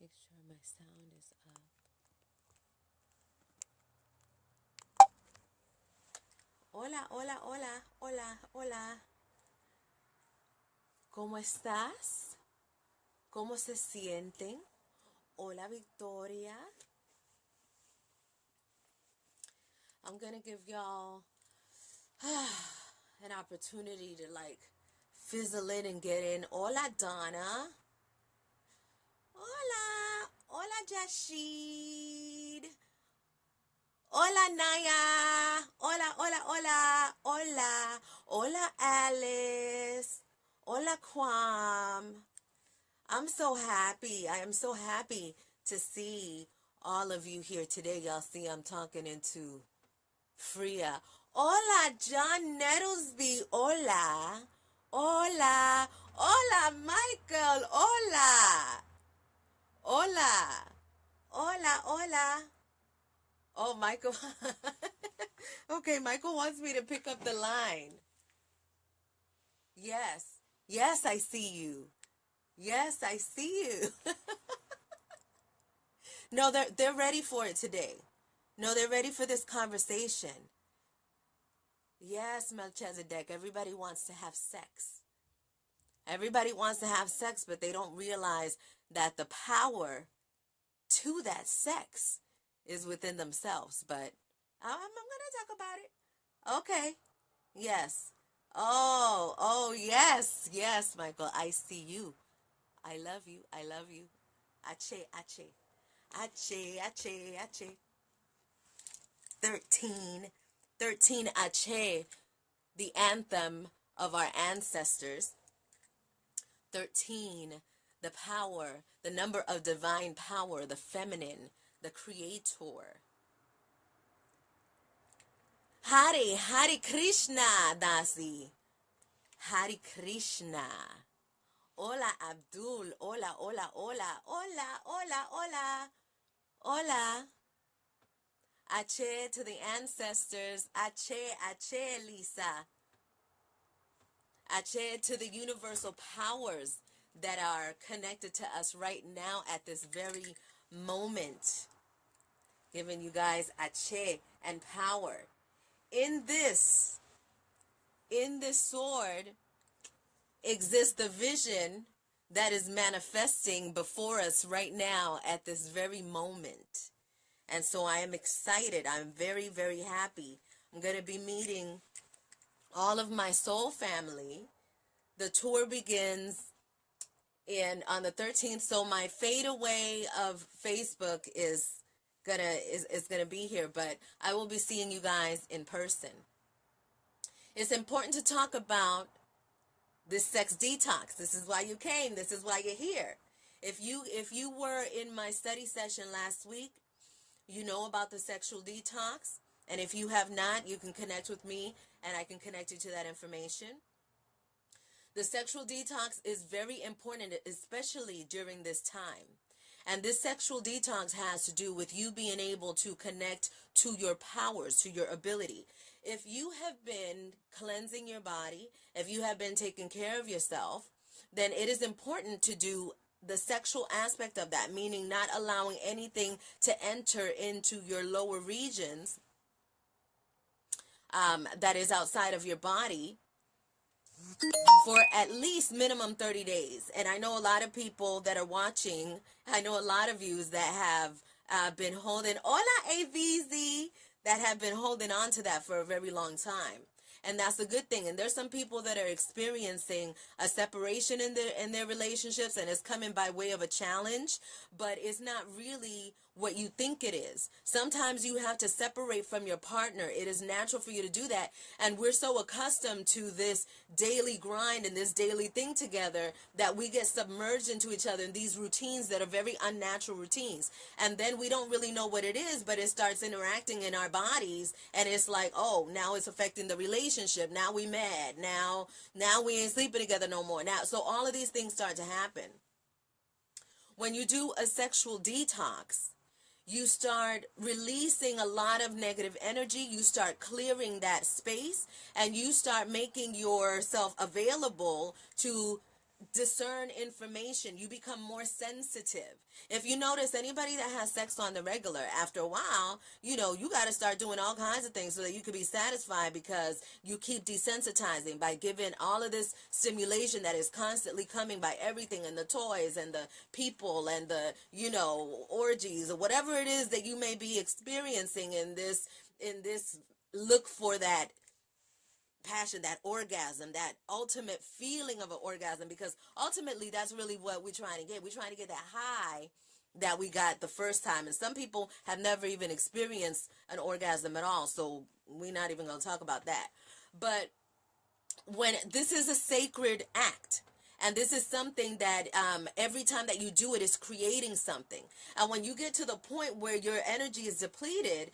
Make sure my sound is up. Hola, hola, hola, hola, hola. ¿Cómo estás? ¿Cómo se sienten? Hola, Victoria. I'm gonna give y'all an opportunity to fizzle in and get in. Hola, Donna. Hola. Hola, Jashid. Hola, Naya. Hola, hola, hola. Hola. Hola, Alice. Hola, Kwam. I'm so happy. I am so happy to see all of you here today. Y'all see I'm talking into Freya. Hola, John Nettlesby. Hola. Hola. Hola, Michael. Hola. Hola. Hola, hola. Oh, Michael. Okay, Michael wants me to pick up the line. Yes. Yes, I see you. Yes, I see you. No, they're ready for it today. No, they're ready for this conversation. Yes, Melchizedek, everybody wants to have sex. Everybody wants to have sex, but they don't realize that the power to that sex is within themselves. But I'm going to talk about it. Okay. Yes. Oh, yes. Yes, Michael, I see you. I love you. I love you. Ache, ache. Ache, ache, ache. 13. 13, ache. The anthem of our ancestors. 13, the power, the number of divine power, the feminine, the creator. Hare Krishna, Dasi. Hare Krishna. Hola, Abdul. Hola, hola, hola. Hola, hola, hola. Hola. Ache to the ancestors. Ache, Lisa. Ache to the universal powers that are connected to us right now at this very moment. Giving you guys ache and power. In this sword exists the vision that is manifesting before us right now at this very moment. And so I am excited. I'm very, very happy. I'm going to be meeting all of my soul family. The tour begins on the 13th, so my fade away of Facebook is gonna be here, but I will be seeing you guys in person. It's important to talk about this sex detox. This is why you came. This is why you're here. If you were in my study session last week, you know about the sexual detox. And if you have not, you can connect with me and I can connect you to that information. The sexual detox is very important, especially during this time. And this sexual detox has to do with you being able to connect to your powers, to your ability. If you have been cleansing your body, if you have been taking care of yourself, then it is important to do the sexual aspect of that, meaning not allowing anything to enter into your lower regions that is outside of your body for at least minimum 30 days. And I know a lot of people that are watching, I know a lot of you that have been holding, hola AVZ, that have been holding on to that for a very long time. And that's a good thing. And there's some people that are experiencing a separation in their relationships, and it's coming by way of a challenge, but it's not really what you think it is. Sometimes you have to separate from your partner. It is natural for you to do that. And we're so accustomed to this daily grind and this daily thing together that we get submerged into each other in these routines that are very unnatural routines. And then we don't really know what it is, but it starts interacting in our bodies, and it's like, oh, now it's affecting the relationship. Now we mad. Now we ain't sleeping together no more. Now, so all of these things start to happen. When you do a sexual detox, you start releasing a lot of negative energy. You start clearing that space, and you start making yourself available to discern information. You become more sensitive. If you notice, anybody that has sex on the regular, after a while, you know, you got to start doing all kinds of things so that you can be satisfied, because you keep desensitizing by giving all of this stimulation that is constantly coming by everything, and the toys and the people and the, you know, orgies or whatever it is that you may be experiencing in this look for that passion, that orgasm, that ultimate feeling of an orgasm, because ultimately that's really what we're trying to get. We're trying to get that high that we got the first time. And some people have never even experienced an orgasm at all, so we're not even going to talk about that. But when this is a sacred act, and this is something that every time that you do it is creating something. And when you get to the point where your energy is depleted,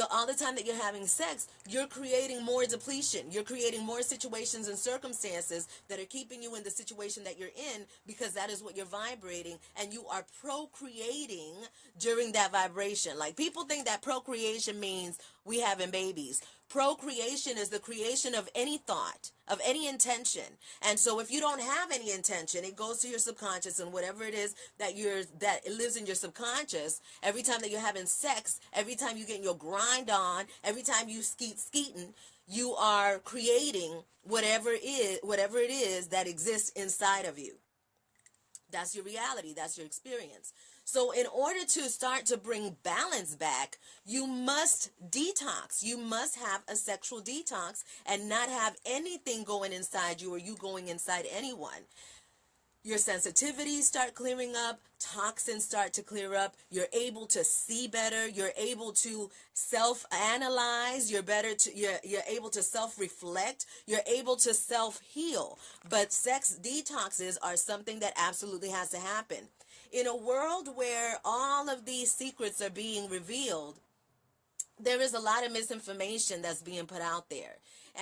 all the time that you're having sex, you're creating more depletion. You're creating more situations and circumstances that are keeping you in the situation that you're in, because that is what you're vibrating, and you are procreating during that vibration. Like, people think that procreation means we having babies. Procreation is the creation of any thought, of any intention. And so if you don't have any intention, it goes to your subconscious, and whatever it is that it lives in your subconscious, every time that you're having sex, every time you're getting your grind on, every time you skeeting, you are creating whatever it is that exists inside of you. That's your reality. That's your experience. So in order to start to bring balance back, you must detox. You must have a sexual detox and not have anything going inside you or you going inside anyone. Your sensitivities start clearing up, toxins start to clear up, you're able to see better, you're able to self-analyze, you're able to self-reflect, you're able to self-heal. But sex detoxes are something that absolutely has to happen. In a world where all of these secrets are being revealed, there is a lot of misinformation that's being put out there.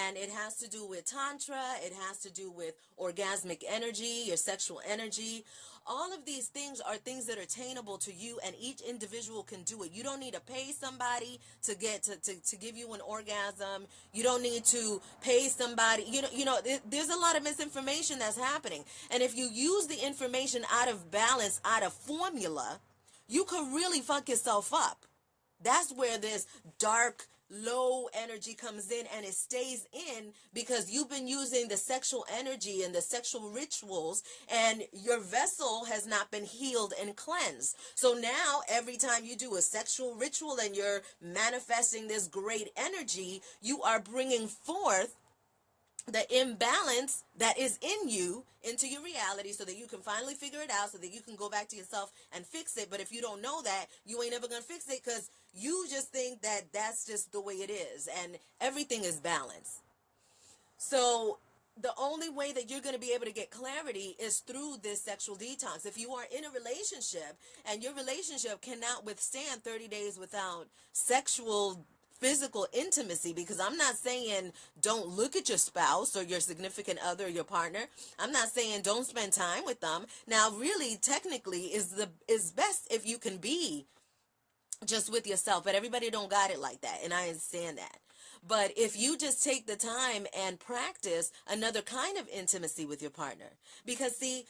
And it has to do with Tantra, it has to do with orgasmic energy, your sexual energy. All of these things are things that are attainable to you, and each individual can do it. You don't need to pay somebody to get to give you an orgasm. You don't need to pay somebody. There's a lot of misinformation that's happening. And if you use the information out of balance, out of formula, you can really fuck yourself up. That's where this dark, low energy comes in, and it stays in because you've been using the sexual energy and the sexual rituals, and your vessel has not been healed and cleansed. So now every time you do a sexual ritual and you're manifesting this great energy, you are bringing forth the imbalance that is in you into your reality, so that you can finally figure it out, so that you can go back to yourself and fix it. But if you don't know that, you ain't ever gonna fix it, because you just think that that's just the way it is, and everything is balanced. So the only way that you're going to be able to get clarity is through this sexual detox. If you are in a relationship and your relationship cannot withstand 30 days without physical intimacy, because I'm not saying don't look at your spouse or your significant other or your partner. I'm not saying don't spend time with them. Now, really, technically, is best if you can be just with yourself, but everybody don't got it like that, and I understand that. But if you just take the time and practice another kind of intimacy with your partner, because see,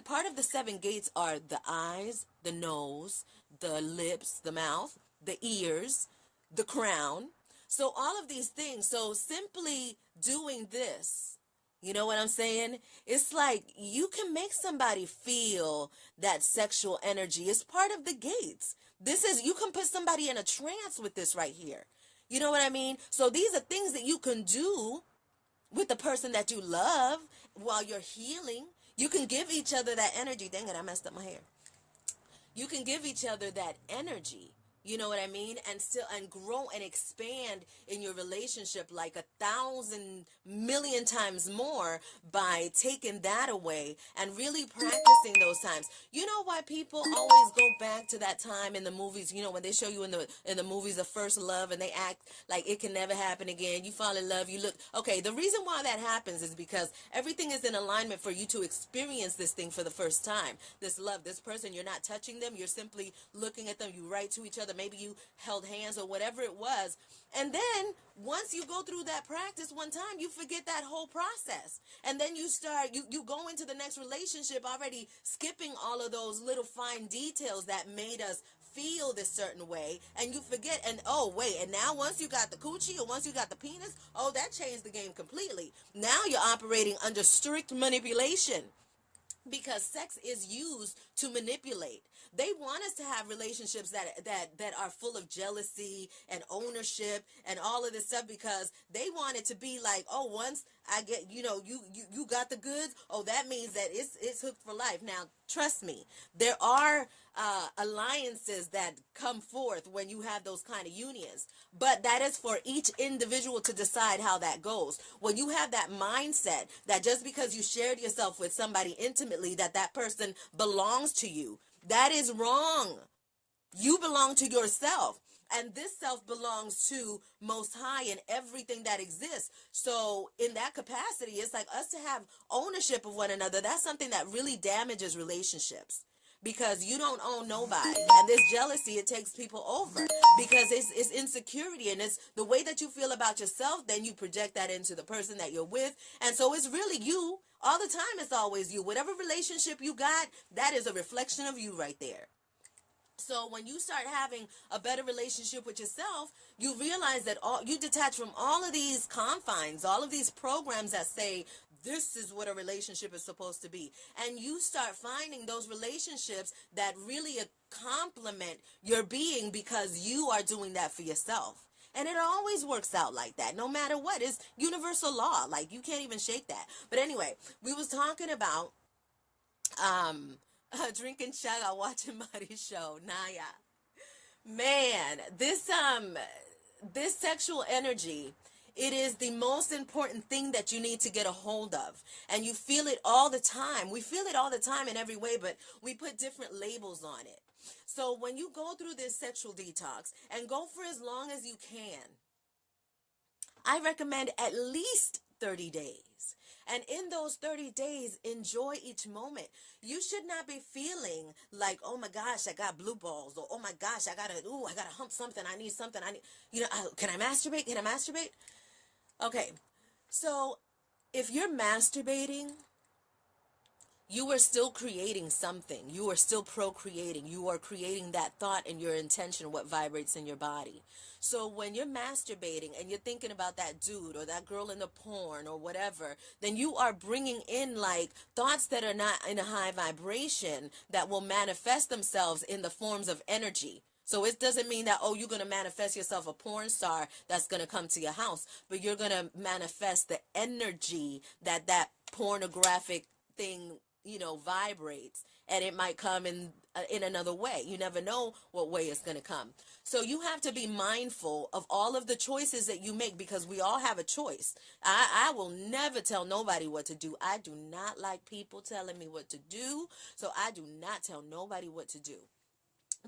part of the 7 gates are the eyes, the nose, the lips, the mouth, the ears, the crown. So all of these things. So simply doing this, you know what I'm saying? It's like you can make somebody feel that sexual energy is part of the gates. You can put somebody in a trance with this right here. You know what I mean? So these are things that you can do with the person that you love while you're healing. You can give each other that energy. Dang it, I messed up my hair. You can give each other that energy. You know what I mean? And grow and expand in your relationship like 1,000 million times more by taking that away and really practicing those times. You know why people always go back to that time in the movies, when they show you in the movies the first love, and they act like it can never happen again. You fall in love, okay, the reason why that happens is because everything is in alignment for you to experience this thing for the first time. This love, this person, you're not touching them, you're simply looking at them, you write to each other other. Maybe you held hands or whatever it was. And then once you go through that practice one time, you forget that whole process. And then you go into the next relationship already skipping all of those little fine details that made us feel this certain way, and you forget, and oh wait, and now once you got the coochie or once you got the penis, oh, that changed the game completely. Now you're operating under strict manipulation, because sex is used to manipulate. They want us to have relationships that are full of jealousy and ownership and all of this stuff, because they want it to be like, oh, once I get, you got the goods, oh, that means that it's hooked for life. Now, trust me, there are alliances that come forth when you have those kind of unions, but that is for each individual to decide how that goes. When you have that mindset that just because you shared yourself with somebody intimately, that person belongs to you, that is wrong. You belong to yourself, and this self belongs to Most High and everything that exists. So in that capacity, it's like us to have ownership of one another. That's something that really damages relationships, because you don't own nobody, and this jealousy, it takes people over, because it's insecurity, and it's the way that you feel about yourself, then you project that into the person that you're with, and so it's really you all the time. It's always you. Whatever relationship you got, that is a reflection of you right there. So when you start having a better relationship with yourself, you realize that you detach from all of these confines, all of these programs that say this is what a relationship is supposed to be. And you start finding those relationships that really complement your being, because you are doing that for yourself. And it always works out like that, no matter what. It's universal law. Like, you can't even shake that. But anyway, we was talking about drinking chaga, watching Mari's show, Naya. Man, this sexual energy, it is the most important thing that you need to get a hold of. And you feel it all the time. We feel it all the time in every way, but we put different labels on it. So when you go through this sexual detox, and go for as long as you can, I recommend at least 30 days. And in those 30 days, enjoy each moment. You should not be feeling like, oh my gosh, I got blue balls, or oh my gosh, I gotta hump something, I need something, can I masturbate? Can I masturbate? Okay, so if you're masturbating, you are still creating something. You are still procreating. You are creating that thought and your intention, what vibrates in your body. So when you're masturbating and you're thinking about that dude or that girl in the porn or whatever, then you are bringing in like thoughts that are not in a high vibration, that will manifest themselves in the forms of energy. So it doesn't mean that, oh, you're going to manifest yourself a porn star that's going to come to your house, but you're going to manifest the energy that pornographic thing vibrates, and it might come in another way. You never know what way it's going to come. So you have to be mindful of all of the choices that you make, because we all have a choice. I will never tell nobody what to do. I do not like people telling me what to do, so I do not tell nobody what to do.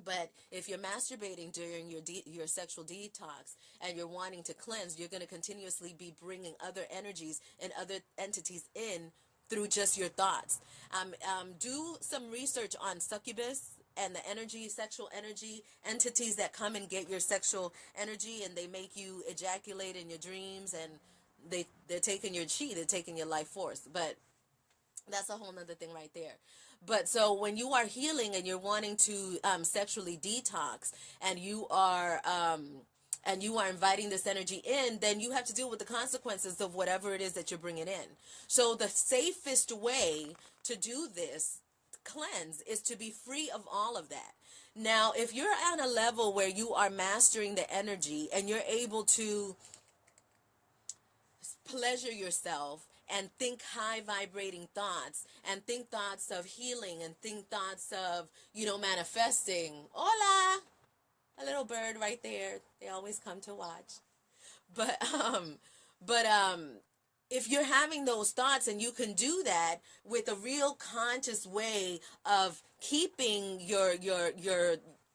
But if you're masturbating during your sexual detox and you're wanting to cleanse, you're going to continuously be bringing other energies and other entities in through just your thoughts. Do some research on succubus and the sexual energy entities that come and get your sexual energy, and they make you ejaculate in your dreams, and they're taking your chi, they're taking your life force. But that's a whole nother thing right there. But so when you are healing and you're wanting to sexually detox, and you are inviting this energy in, then you have to deal with the consequences of whatever it is that you're bringing in. So the safest way to do this cleanse is to be free of all of that. Now, if you're at a level where you are mastering the energy and you're able to pleasure yourself and think high vibrating thoughts, and think thoughts of healing, and think thoughts of, manifesting. Hola! A little bird right there. They always come to watch. But if you're having those thoughts, and you can do that with a real conscious way of keeping your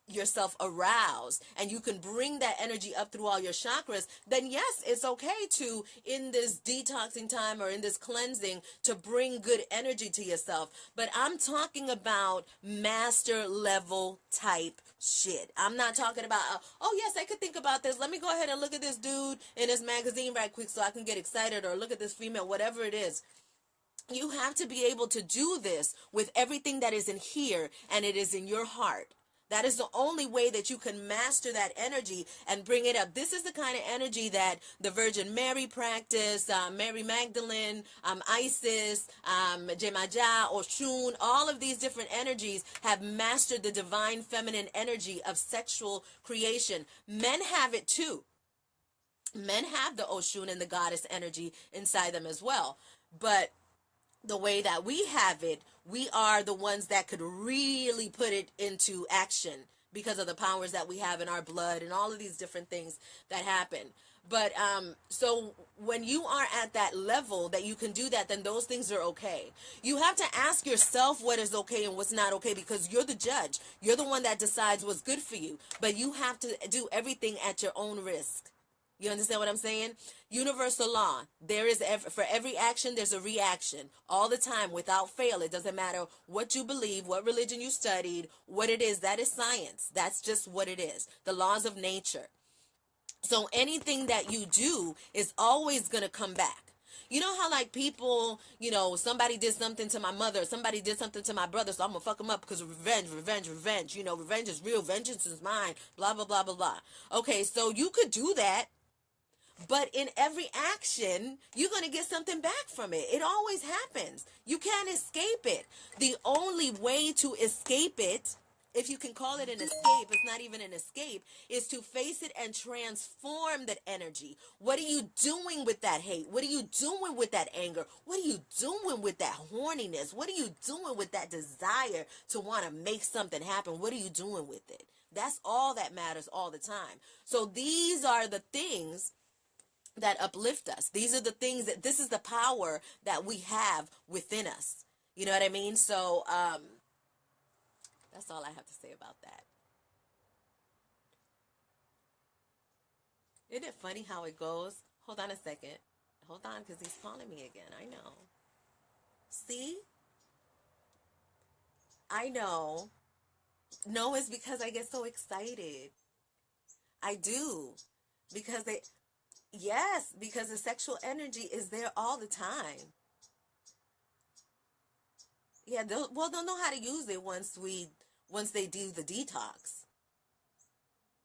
yourself aroused and you can bring that energy up through all your chakras, then yes, it's okay to, in this detoxing time or in this cleansing, to bring good energy to yourself. But I'm talking about master level type shit. I'm not talking about, oh yes, I could think about this. Let me go ahead and look at this dude in this magazine right quick so I can get excited, or look at this female, whatever it is. You have to be able to do this with everything that is in here, and it is in your heart. That is the only way that you can master that energy and bring it up. This is the kind of energy that the Virgin Mary practiced, Mary Magdalene, Isis, Jemaja, Oshun, all of these different energies have mastered the divine feminine energy of sexual creation. Men have it too. Men have the Oshun and the goddess energy inside them as well. But the way that we have it, we are the ones that could really put it into action because of the powers that we have in our blood and all of these different things that happen. But so when you are at that level that you can do that, then those things are okay. You have to ask yourself what is okay and what's not okay, because you're the judge. You're the one that decides what's good for you. But you have to do everything at your own risk. You understand what I'm saying? Universal law. There is, for every action, there's a reaction all the time without fail. It doesn't matter what you believe, what religion you studied, what it is. That is science. That's just what it is. The laws of nature. So anything that you do is always going to come back. You know how, like, people, you know, somebody did something to my mother, somebody did something to my brother, so I'm going to fuck them up because revenge, revenge, revenge. You know, revenge is real, vengeance is mine, blah, blah, blah, blah, blah. Okay, so you could do that. But in every action, you're going to get something back from it. It always happens. You can't escape it. The only way to escape it, if you can call it an escape, it's not even an escape, is to face it and transform that energy. What are you doing with that hate? What are you doing with that anger? What are you doing with that horniness? What are you doing with that desire to want to make something happen? What are you doing with it? That's all that matters all the time. So these are the things that uplift us. These are the things that, this is the power that we have within us. You know what I mean? So, that's all I have to say about that. Isn't it funny how it goes? Hold on a second. Hold on, because he's calling me again. I know. See? I know. No, it's because I get so excited. I do. Because yes, because the sexual energy is there all the time. Yeah, they'll know how to use it once they do the detox.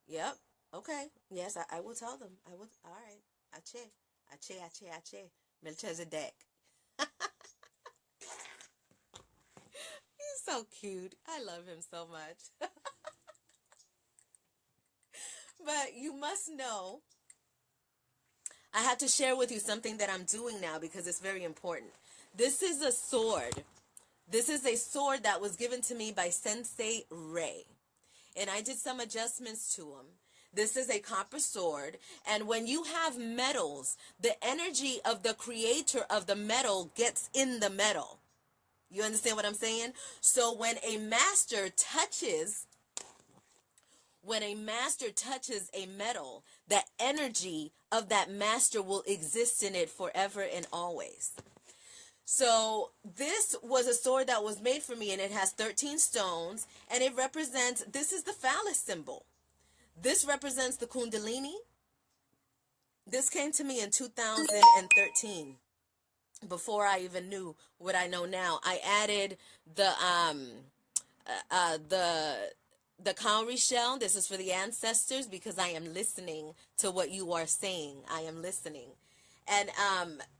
Yep. Okay. Yes, I will tell them. I will. All right. Ache. Melchizedek. He's so cute. I love him so much. But you must know, I have to share with you something that I'm doing now because it's very important. This is a sword. This is a sword that was given to me by Sensei Ray. And I did some adjustments to him. This is a copper sword. And when you have metals, the energy of the creator of the metal gets in the metal. You understand what I'm saying? So when a master touches a metal, the energy of that master will exist in it forever and always. So this was a sword that was made for me, and it has 13 stones, and it represents, this is the phallus symbol. This represents the Kundalini. This came to me in 2013, before I even knew what I know now. I added the cowrie shell. This is for the ancestors, because I am listening to what you are saying. I am listening. And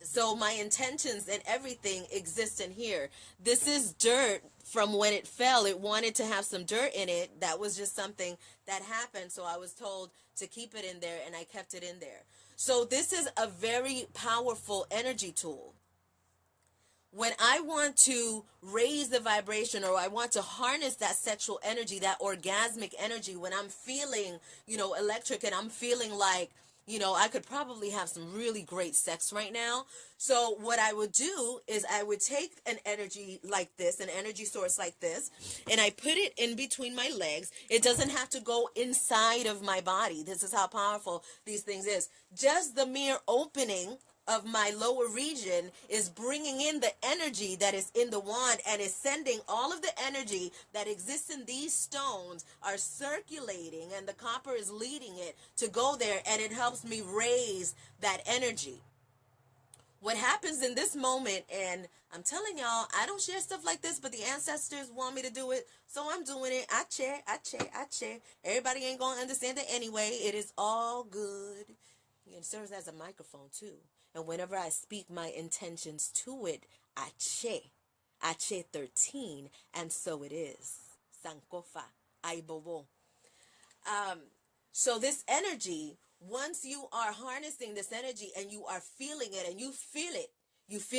so my intentions and everything exist in here. This is dirt from when it fell. It wanted to have some dirt in it. That was just something that happened. So I was told to keep it in there, and I kept it in there. So this is a very powerful energy tool. When I want to raise the vibration, or I want to harness that sexual energy, that orgasmic energy, when I'm feeling, electric, and I'm feeling like you know, I could probably have some really great sex right now. So what I would do is I would take an energy like this, an energy source like this, and I put it in between my legs. It doesn't have to go inside of my body. This is how powerful these things is. Just the mere opening of my lower region is bringing in the energy that is in the wand, and is sending all of the energy that exists in these stones are circulating, and the copper is leading it to go there, and it helps me raise that energy. What happens in this moment, and I'm telling y'all, I don't share stuff like this, but the ancestors want me to do it, so I'm doing it. I share. Everybody ain't gonna understand it anyway. It is all good. It serves as a microphone too. And whenever I speak my intentions to it, Ache 13, and so it is. Sankofa, Aibobo. So this energy, once you are harnessing this energy and you are feeling it, and you feel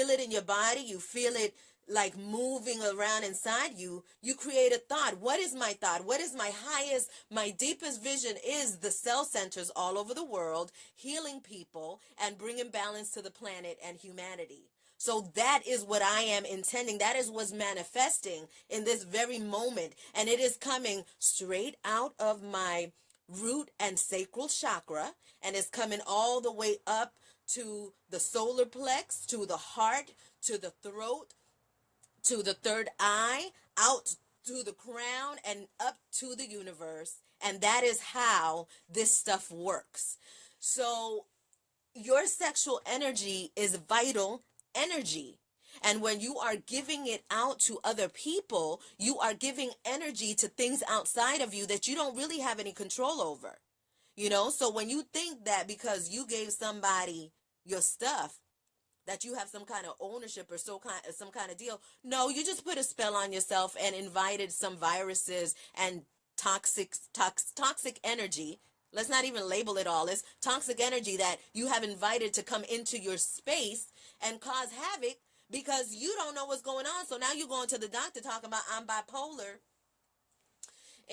it in your body, you feel it like moving around inside you, you create a thought. What is my thought? What is my highest, my deepest vision is the cell centers all over the world, healing people and bringing balance to the planet and humanity. So that is what I am intending. That is what's manifesting in this very moment. And it is coming straight out of my root and sacral chakra, and it's coming all the way up to the solar plex, to the heart, to the throat, to the third eye, out to the crown, and up to the universe. And that is how this stuff works. So your sexual energy is vital energy. And when you are giving it out to other people, you are giving energy to things outside of you that you don't really have any control over. You know, so when you think that because you gave somebody your stuff, that you have some kind of ownership or some kind of deal. No, you just put a spell on yourself and invited some viruses and toxic energy. Let's not even label it all. It's toxic energy that you have invited to come into your space and cause havoc because you don't know what's going on. So now you're going to the doctor talking about I'm bipolar,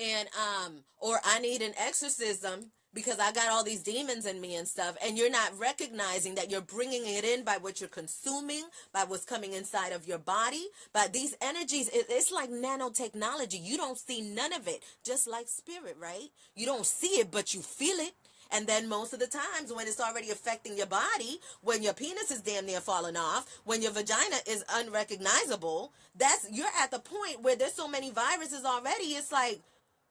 and or I need an exorcism because I got all these demons in me and stuff, and you're not recognizing that you're bringing it in by what you're consuming, by what's coming inside of your body, by these energies. It's like nanotechnology. You don't see none of it, just like spirit, right? You don't see it, but you feel it. And then most of the times when it's already affecting your body, when your penis is damn near falling off, when your vagina is unrecognizable, you're at the point where there's so many viruses already. It's like,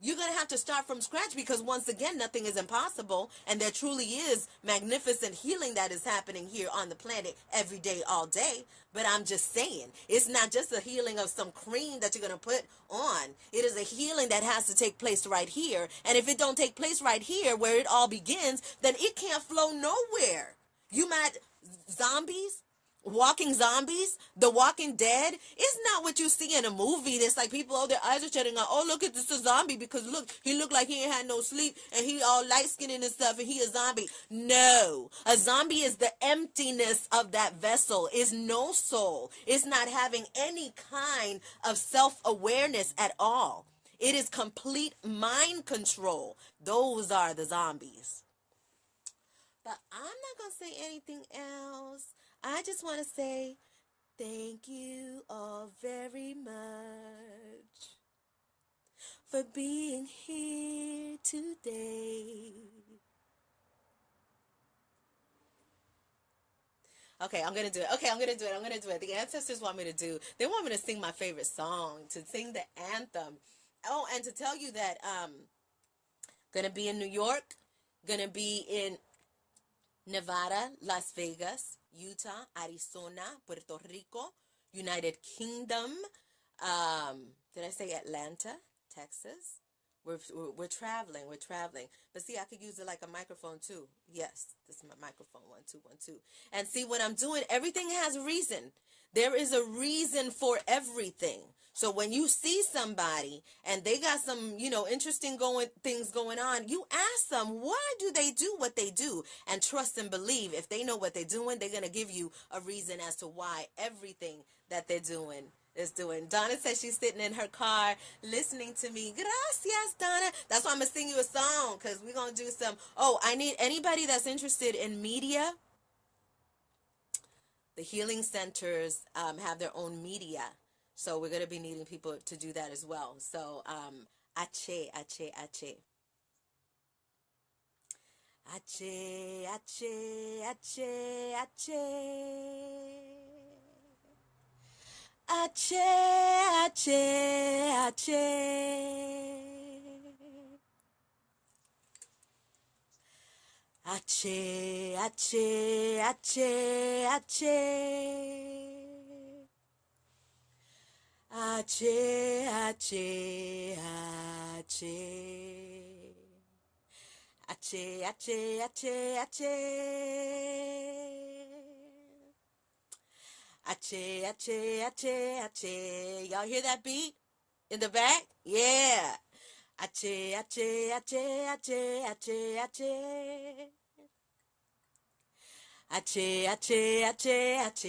you're going to have to start from scratch because, once again, nothing is impossible. And there truly is magnificent healing that is happening here on the planet every day, all day. But I'm just saying, it's not just a healing of some cream that you're going to put on. It is a healing that has to take place right here. And if it don't take place right here where it all begins, then it can't flow nowhere. You might, walking zombies, The Walking Dead, it's not what you see in a movie. It's like people, oh, their eyes are shutting out. Oh, look at this, a zombie, because look, he looked like he ain't had no sleep, and he all light-skinned and stuff, and he a zombie. No, a zombie is the emptiness of that vessel. It's no soul. It's not having any kind of self-awareness at all. It is complete mind control. Those are the zombies. But I'm not going to say anything else. I just want to say thank you all very much for being here today. Okay, I'm going to do it. The ancestors want me to do. They want me to sing my favorite song, to sing the anthem. Oh, and to tell you that going to be in New York, going to be in Nevada, Las Vegas, Utah, Arizona, Puerto Rico, United Kingdom. Did I say Atlanta, Texas? We're traveling. But see, I could use it like a microphone too. Yes, this is my microphone. 1 2 1 2. And see what I'm doing. Everything has a reason. There is a reason for everything. So when you see somebody and they got some, interesting things going on, you ask them, why do they do what they do? And trust and believe if they know what they're doing, they're going to give you a reason as to why everything that they're doing is doing. Donna says she's sitting in her car listening to me. Gracias, Donna. That's why I'm going to sing you a song, because we're going to do some. Oh, I need anybody that's interested in media. The healing centers have their own media. So we're going to be needing people to do that as well. So, ache, ache, ache. Ache, ache, ache, ache. Ache, ache, ache. Ache, ache, ache, ache. Ache, ache, ache. Ache, ache, ache, ache. Ache, ache, ache, ache. Y'all hear that beat in the back? Yeah. Ache, ache, ache, ache, ache, ache. Ache, ache, ache, ache.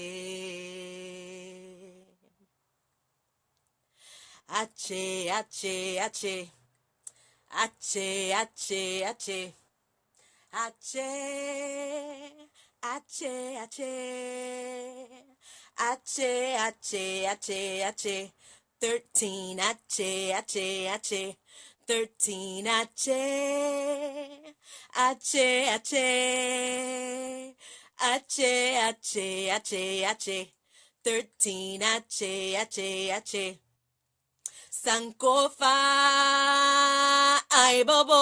Ache, ache, ache. Ache, ache, ache. Ache, ache, ache. Ache, ache, ache, ache. 13, ache, ache, ache. 13, ache. Ache, ache. Ache, ache, ache, ache. 13, ache, ache, ache. Sankofa, ay bobo.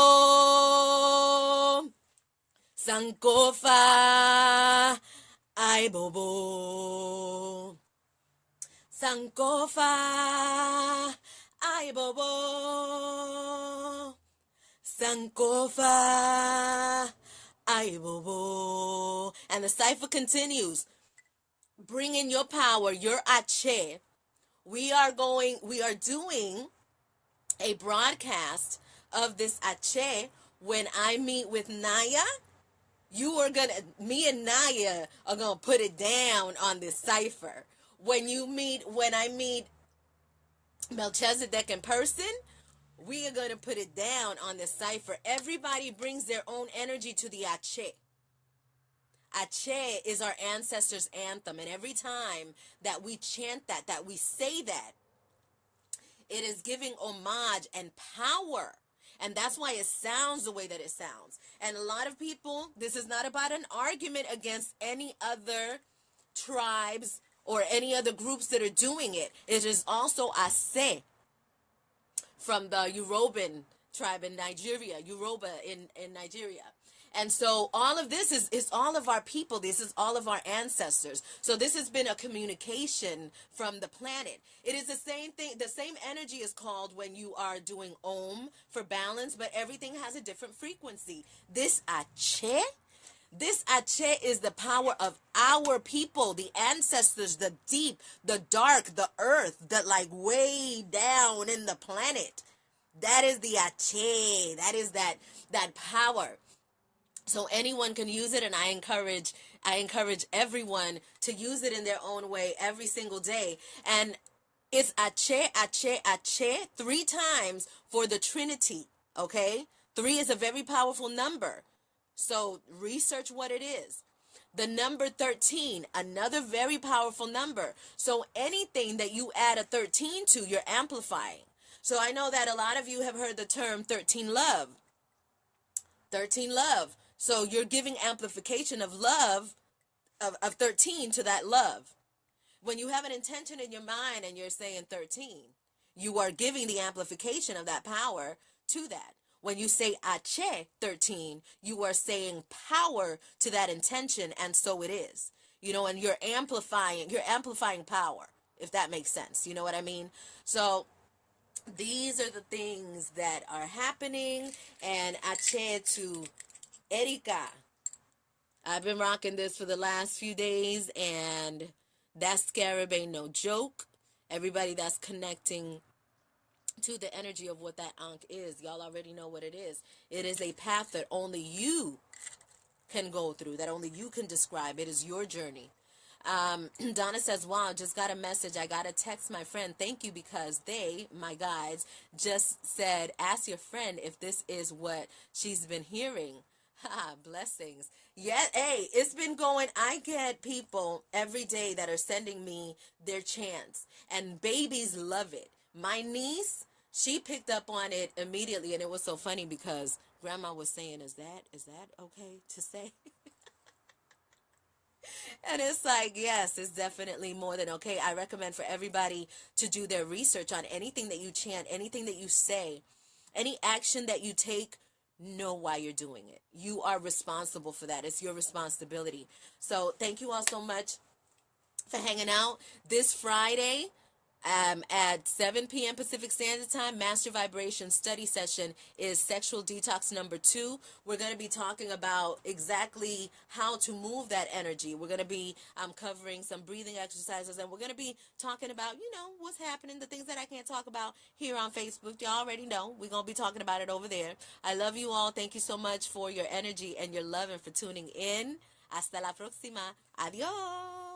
Sankofa, ay bobo. Sankofa, ay bobo. Sankofa, ay bobo. And the cipher continues. Bring in your power, your ache. We are doing a broadcast of this ache when I meet with Naya. Me and Naya are gonna put it down on this cipher. When I meet Melchizedek in person, we are gonna put it down on the cipher. Everybody brings their own energy to the ache. Ache is our ancestors' anthem, and every time that we chant that we say that, it is giving homage and power. And that's why it sounds the way that it sounds. And a lot of people, this is not about an argument against any other tribes or any other groups that are doing it. It is also Ase from the Yoruban tribe in Nigeria, Yoruba in Nigeria. And so all of this is all of our people. This is all of our ancestors. So this has been a communication from the planet. It is the same thing. The same energy is called when you are doing Om for balance, but everything has a different frequency. This ache is the power of our people, the ancestors, the deep, the dark, the earth, the like way down in the planet. That is the ache. That is that power. So anyone can use it, and I encourage everyone to use it in their own way every single day. And it's ache, ache, ache 3 times for the Trinity, okay? 3 is a very powerful number. So research what it is. The number 13, another very powerful number. So anything that you add a 13 to, you're amplifying. So I know that a lot of you have heard the term 13 love. 13 love. So you're giving amplification of love, of 13 to that love. When you have an intention in your mind and you're saying 13, you are giving the amplification of that power to that. When you say ache 13, you are saying power to that intention, and so it is. And you're amplifying power, if that makes sense. You know what I mean? So these are the things that are happening, and ache to Erika. I've been rocking this for the last few days, and that scarab ain't no joke. Everybody that's connecting to the energy of what that Ankh is, y'all already know what it is. It is a path that only you can go through, that only you can describe. It is your journey. Donna says, wow, just got a message. I got to text my friend. Thank you, because they, my guides, just said, ask your friend if this is what she's been hearing. Ha, blessings. Yeah, hey, it's been going. I get people every day that are sending me their chants, and babies love it. My niece, she picked up on it immediately, and it was so funny because grandma was saying, is that okay to say? And it's like, yes, it's definitely more than okay. I recommend for everybody to do their research on anything that you chant, anything that you say, any action that you take. Know why you're doing it. You are responsible for that. It's your responsibility. So thank you all so much for hanging out this Friday. At 7 p.m. Pacific Standard Time, Master Vibration Study Session is Sexual Detox number 2. We're going to be talking about exactly how to move that energy. We're going to be covering some breathing exercises, and we're going to be talking about, what's happening, the things that I can't talk about here on Facebook. Y'all already know. We're going to be talking about it over there. I love you all. Thank you so much for your energy and your love and for tuning in. Hasta la próxima. Adiós.